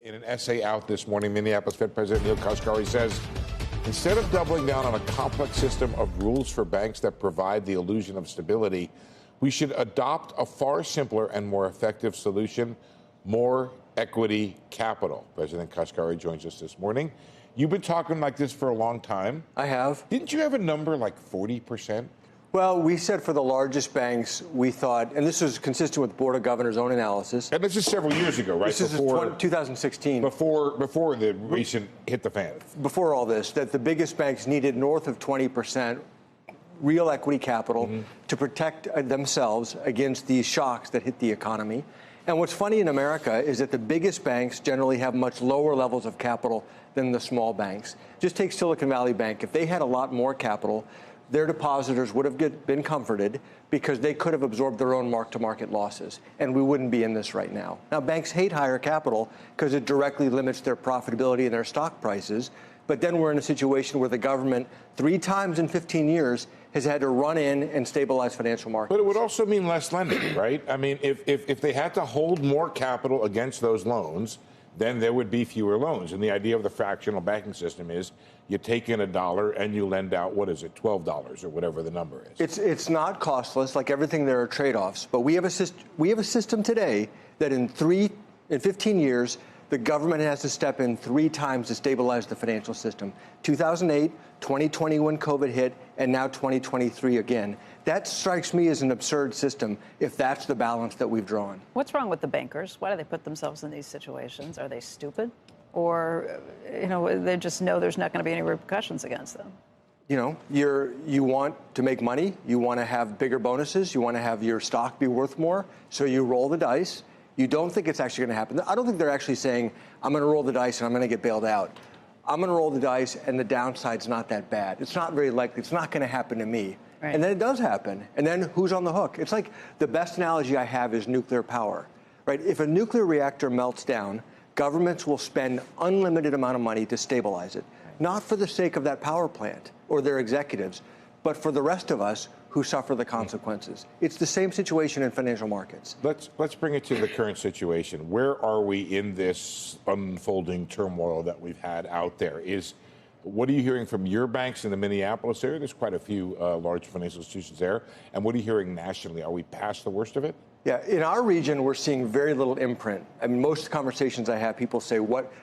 In an essay out this morning, Minneapolis Fed President Neel Kashkari says, instead of doubling down on a complex system of rules for banks that provide the illusion of stability, we should adopt a far simpler and more effective solution: more equity capital. President Kashkari joins us this morning. You've been talking like this for a long time. I have. Didn't you have a number like 40%? Well, we said for the largest banks, we thought, and this was consistent with the Board of Governors' own analysis. And this is several years ago, right? This is 2016. Before the recent hit the fan. Before all this, that the biggest banks needed north of 20% real equity capital to protect themselves against these shocks that hit the economy. And what's funny in America is that the biggest banks generally have much lower levels of capital than the small banks. Just take Silicon Valley Bank. If they had a lot more capital, their depositors would have been comforted because they could have absorbed their own mark-to-market losses, and we wouldn't be in this right now. Now, banks hate higher capital because it directly limits their profitability and their stock prices, but then we're in a situation where the government 3 times in 15 years has had to run in and stabilize financial markets. But it would also mean less lending, right? I mean, if they had to hold more capital against those loans, then there would be fewer loans. And the idea of the fractional banking system is you take in $1 and you lend out, what is it, $12 or whatever the number is. It's not costless. Like everything, there are trade-offs. But we have a system today that in 15 years, the government has to step in 3 times to stabilize the financial system. 2008, 2020 when COVID hit, and now 2023 again. That strikes me as an absurd system if that's the balance that we've drawn. What's wrong with the bankers? Why do they put themselves in these situations? Are they stupid? Or, they just know there's not going to be any repercussions against them? You want to make money. You want to have bigger bonuses. You want to have your stock be worth more. So you roll the dice. You don't think it's actually going to happen. I don't think they're actually saying, I'm going to roll the dice and I'm going to get bailed out. I'm going to roll the dice and the downside's not that bad. It's not very likely. It's not going to happen to me. Right. And then it does happen. And then who's on the hook? It's like the best analogy I have is nuclear power, right? If a nuclear reactor melts down, governments will spend unlimited amount of money to stabilize it, not for the sake of that power plant or their executives, but for the rest of us who suffer the consequences. It's the same situation in financial markets. Let's bring it to the current situation. Where are we in this unfolding turmoil that we've had out there? What are you hearing from your banks in the Minneapolis area? There's quite a few large financial institutions there. And what are you hearing nationally? Are we past the worst of it? Yeah, in our region, we're seeing very little imprint. I mean, most conversations I have, people say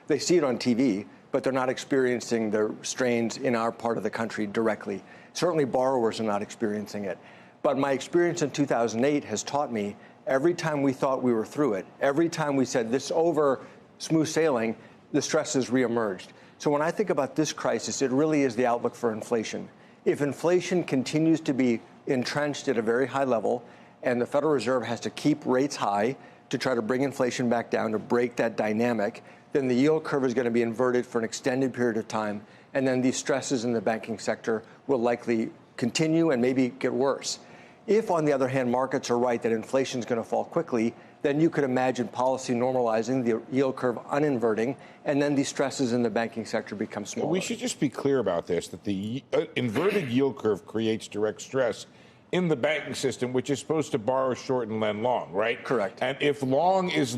they see it on TV, but they're not experiencing the strains in our part of the country directly. Certainly borrowers are not experiencing it. But my experience in 2008 has taught me every time we thought we were through it, every time we said this over, smooth sailing, the stresses reemerged. So when I think about this crisis, it really is the outlook for inflation. If inflation continues to be entrenched at a very high level and the Federal Reserve has to keep rates high to try to bring inflation back down, to break that dynamic, then the yield curve is going to be inverted for an extended period of time. And then these stresses in the banking sector will likely continue and maybe get worse. If, on the other hand, markets are right that inflation is going to fall quickly, then you could imagine policy normalizing, the yield curve uninverting, and then these stresses in the banking sector become smaller. We should just be clear about this, that the inverted yield curve creates direct stress in the banking system, which is supposed to borrow short and lend long, right? Correct. And if long is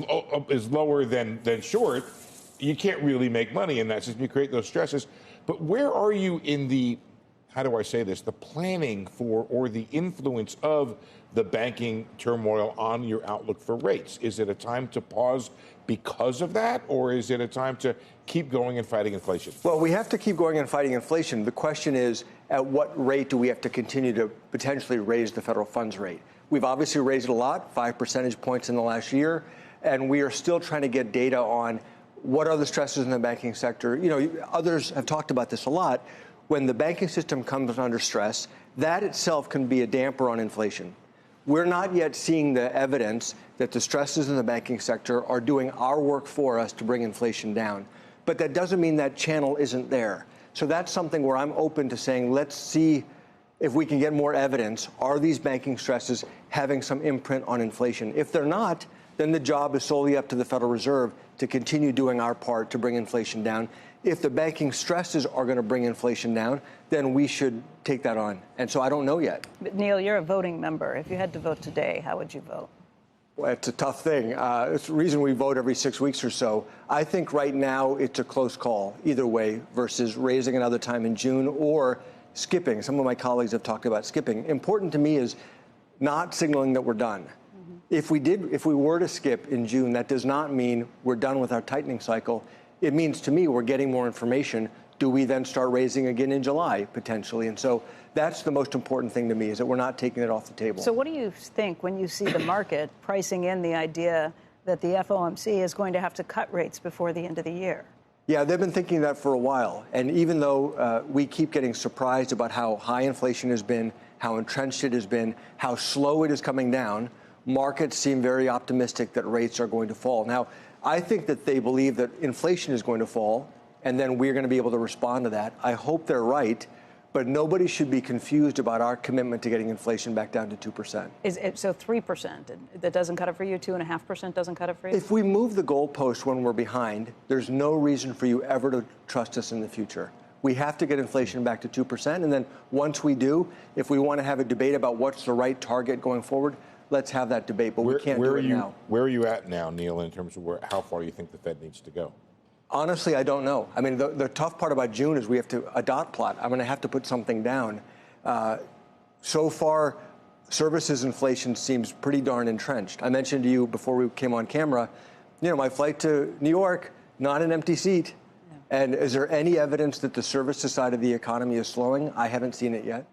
lower than short, you can't really make money in that system. You create those stresses. But where are you in the, how do I say this, the planning for or the influence of the banking turmoil on your outlook for rates? Is it a time to pause because of that, or is it a time to keep going and fighting inflation? Well, we have to keep going and fighting inflation. The question is, at what rate do we have to continue to potentially raise the federal funds rate? We've obviously raised it a lot, 5 percentage points in the last year, and we are still trying to get data on what are the stresses in the banking sector. Others have talked about this a lot. When the banking system comes under stress, that itself can be a damper on inflation. We're not yet seeing the evidence that the stresses in the banking sector are doing our work for us to bring inflation down. But that doesn't mean that channel isn't there. So that's something where I'm open to saying, let's see if we can get more evidence. Are these banking stresses having some imprint on inflation? If they're not, then the job is solely up to the Federal Reserve to continue doing our part to bring inflation down. If the banking stresses are going to bring inflation down, then we should take that on. And so I don't know yet. But Neel, you're a voting member. If you had to vote today, how would you vote? Well, it's a tough thing. It's the reason we vote every 6 weeks or so. I think right now it's a close call either way versus raising another time in June or skipping. Some of my colleagues have talked about skipping. Important to me is not signaling that we're done. If we were to skip in June, that does not mean we're done with our tightening cycle. It means to me we're getting more information. Do we then start raising again in July, potentially? And so that's the most important thing to me, is that we're not taking it off the table. So what do you think when you see the market pricing in the idea that the FOMC is going to have to cut rates before the end of the year? Yeah, they've been thinking that for a while. And even though we keep getting surprised about how high inflation has been, how entrenched it has been, how slow it is coming down, markets seem very optimistic that rates are going to fall. Now, I think that they believe that inflation is going to fall, and then we're going to be able to respond to that. I hope they're right, but nobody should be confused about our commitment to getting inflation back down to 2%. So 3%, that doesn't cut it for you? 2.5% doesn't cut it for you? If we move the goalpost when we're behind, there's no reason for you ever to trust us in the future. We have to get inflation back to 2%, and then once we do, if we want to have a debate about what's the right target going forward, let's have that debate, but we can't do it now. Where are you at now, Neel, in terms of how far you think the Fed needs to go? Honestly, I don't know. I mean, the tough part about June is we have a dot plot. I'm going to have to put something down. So far, services inflation seems pretty darn entrenched. I mentioned to you before we came on camera, my flight to New York, not an empty seat. Yeah. And is there any evidence that the services side of the economy is slowing? I haven't seen it yet.